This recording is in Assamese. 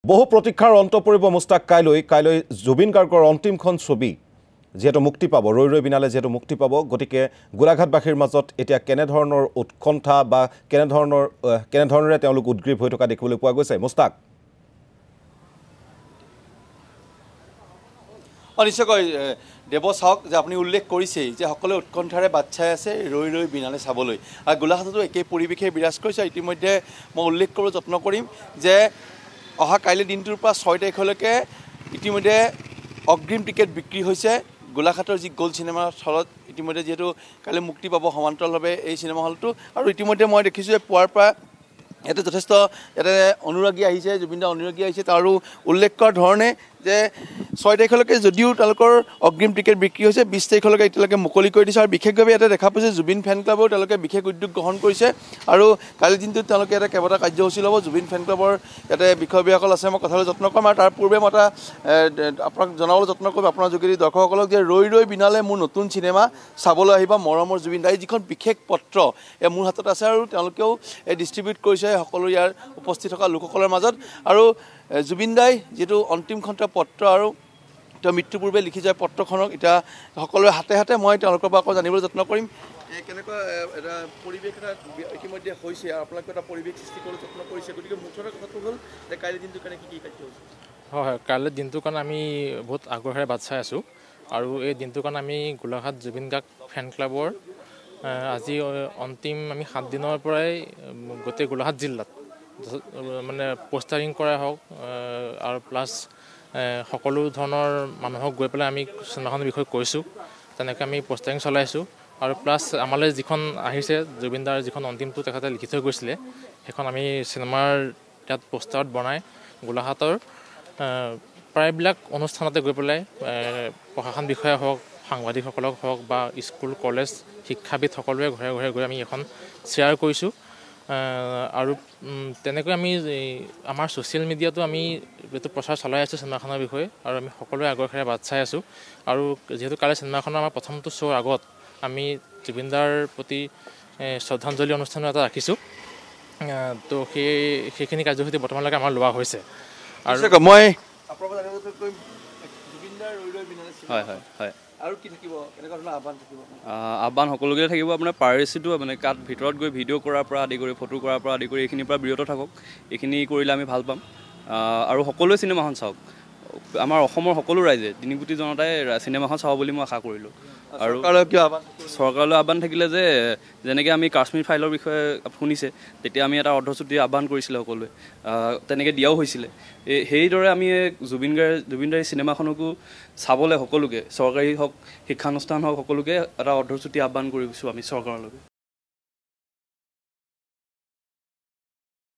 বহু প্ৰতীক্ষাৰ অন্ত পৰিব মুস্তাক কাইলৈ জুবিন গাৰ্গৰ অন্তিমখন ছবি যেহেতু মুক্তি পাব ৰৈ ৰৈ বিনালে যেহেতু মুক্তি পাব গতিকে গোলাঘাটবাসীৰ মাজত এতিয়া কেনেধৰণৰ উৎকণ্ঠা বা কেনেধৰণৰে তেওঁলোক উদ্গ্ৰীৱ হৈ থকা দেখিবলৈ পোৱা গৈছে মুস্তাক নিশ্চয়কৈ দেৱ চাওক যে আপুনি উল্লেখ কৰিছেই যে সকলোৱে উৎকণ্ঠাৰে বাট চাই আছে ৰৈ ৰৈ বিনালে চাবলৈ আৰু গোলাঘাটতো একেই পৰিৱেশে বিৰাজ কৰিছে ইতিমধ্যে মই উল্লেখ কৰিবলৈ যত্ন কৰিম যে অহা কাইলৈ দিনটোৰ পৰা 6 তাৰিখলৈকে ইতিমধ্যে অগ্ৰিম টিকেট বিক্ৰী হৈছে গোলাঘাটৰ যি গ'ল্ড চিনেমা হলত ইতিমধ্যে যেহেতু কাইলৈ মুক্তি পাব সমান্তৰালভাৱে এই চিনেমা হলটো আৰু ইতিমধ্যে মই দেখিছোঁ যে পুৱাৰ পৰা ইয়াতে যথেষ্ট ইয়াতে অনুৰাগী আহিছে জুবিন দা অনুৰাগী আহিছে তাৰো উল্লেখ কৰাৰ ধৰণে যে 6 তাৰিখলৈকে যদিও তেওঁলোকৰ অগ্ৰিম টিকেট বিক্ৰী হৈছে 20 তাৰিখলৈকে এতিয়ালৈকে মুকলি কৰি দিছে আৰু বিশেষভাৱে ইয়াতে দেখা পাইছে জুবিন ফেন ক্লাবেও তেওঁলোকে বিশেষ উদ্যোগ গ্ৰহণ কৰিছে আৰু কালি দিনটোত তেওঁলোকে এটা কেইবাটা কাৰ্যসূচী ল'ব জুবিন ফেন ক্লাবৰ ইয়াতে বিষয়ববীয়াসকল আছে মই কথালৈ যত্ন কৰিম আৰু তাৰ পূৰ্বে মই এটা আপোনাক জনাবলৈ যত্ন কৰিম আপোনাৰ যোগেদি দৰ্শকসকলক যে ৰৈ ৰৈ বিনালে মোৰ নতুন চিনেমা চাবলৈ আহিবা মৰমৰ জুবিন দা যিখন বিশেষ পত্ৰ মোৰ হাতত আছে আৰু তেওঁলোকেও ডিষ্ট্ৰিবিউট কৰিছে সকলো ইয়াৰ উপস্থিত থকা লোকসকলৰ মাজত আৰু জুবিন দাই যেটো অন্তিমখন পত্ৰ আৰু তেওঁ মৃত্যুৰ পূৰ্বে লিখি যায় পত্ৰখনক এটা সকলোৰে হাতে হাতে মই তেওঁলোকৰ পৰা জানিবলৈ যত্ন কৰিম কেনেকুৱা এটা পৰিৱেশ এটা ইতিমধ্যে হৈছে আৰু আপোনালোকে এটা পৰিৱেশ সৃষ্টি কৰিবলৈ যত্ন কৰিছে গতিকে মুখ্য কথাটো হ'ল যে কাইলৈ দিনটোৰ কাৰণে কি কাৰ্য হৈছে হয় কাইলৈ দিনটোৰ কাৰণে আমি বহুত আগ্ৰহেৰে বাট চাই আছোঁ আৰু এই দিনটোৰ কাৰণে আমি গোলাঘাট জুবিন গাৰ্গ ফেন ক্লাবৰ আজি অন্তিম আমি 7 দিনৰ পৰাই গোটেই গোলাঘাট জিলাত মানে পোষ্টাৰিং কৰাই হওক আৰু প্লাছ সকলো ধৰণৰ মানুহক গৈ পেলাই আমি চিনেমাখনৰ বিষয়ে কৈছোঁ তেনেকৈ আমি পোষ্টাৰিং চলাইছোঁ আৰু প্লাছ আমালৈ যিখন আহিছে জুবিন দাৰ যিখন অন্তিমটো তেখেতে লিখি থৈ গৈছিলে সেইখন আমি চিনেমাৰ তাত পোষ্টাৰত বনাই গোলাঘাটৰ প্ৰায়বিলাক অনুষ্ঠানতে গৈ পেলাই প্ৰশাসন বিষয়া হওক সাংবাদিকসকলক হওক বা স্কুল কলেজ শিক্ষাবিদ সকলোৱে ঘৰে ঘৰে গৈ আমি এখন শ্বেয়াৰ কৰিছোঁ আৰু তেনেকৈ আমি আমাৰ ছ'চিয়েল মিডিয়াতো আমি এইটো প্ৰচাৰ চলাই আছোঁ চিনেমাখনৰ বিষয়ে আৰু আমি সকলোৱে আগ্ৰহেৰে বাট চাই আছোঁ আৰু যিহেতু কালি চিনেমাখনৰ আমাৰ প্ৰথমটো শ্ব' আগত আমি জুবিন দাৰ প্ৰতি শ্ৰদ্ধাঞ্জলি অনুষ্ঠান এটা ৰাখিছোঁ তো সেইখিনি কাৰ্যসূচী বৰ্তমানলৈকে আমাৰ লোৱা হৈছে আৰু মই হয় হয় হয় আৰু কি থাকিব এনেকুৱা ধৰণৰ আহ্বান থাকিব আহ্বান সকলোকে থাকিব আপোনাৰ পাইৰেচিটো মানে কাট ভিতৰত গৈ ভিডিঅ' কৰাৰ পৰা আদি কৰি ফটো কৰাৰ পৰা আদি কৰি এইখিনিৰ পৰা বিৰত থাকক এইখিনি কৰিলে আমি ভাল পাম আৰু সকলোৱে চিনেমাখন চাওক আমাৰ অসমৰ সকলো ৰাইজে 3 কোটি জনতাই চিনেমাখন চাব বুলি মই আশা কৰিলোঁ আৰু চৰকাৰলৈ আহ্বান থাকিলে যে যেনেকৈ আমি কাশ্মীৰ ফাইলৰ বিষয়ে শুনিছে তেতিয়া আমি এটা অৰ্ধচুটি আহ্বান কৰিছিলোঁ সকলোৱে তেনেকৈ দিয়াও হৈছিলে সেইদৰে আমি জুবিন দাৰ চিনেমাখনকো চাবলৈ সকলোকে চৰকাৰী হওক শিক্ষানুষ্ঠান হওক সকলোকে এটা অৰ্ধচুটি আহ্বান কৰিছোঁ আমি চৰকাৰলৈকে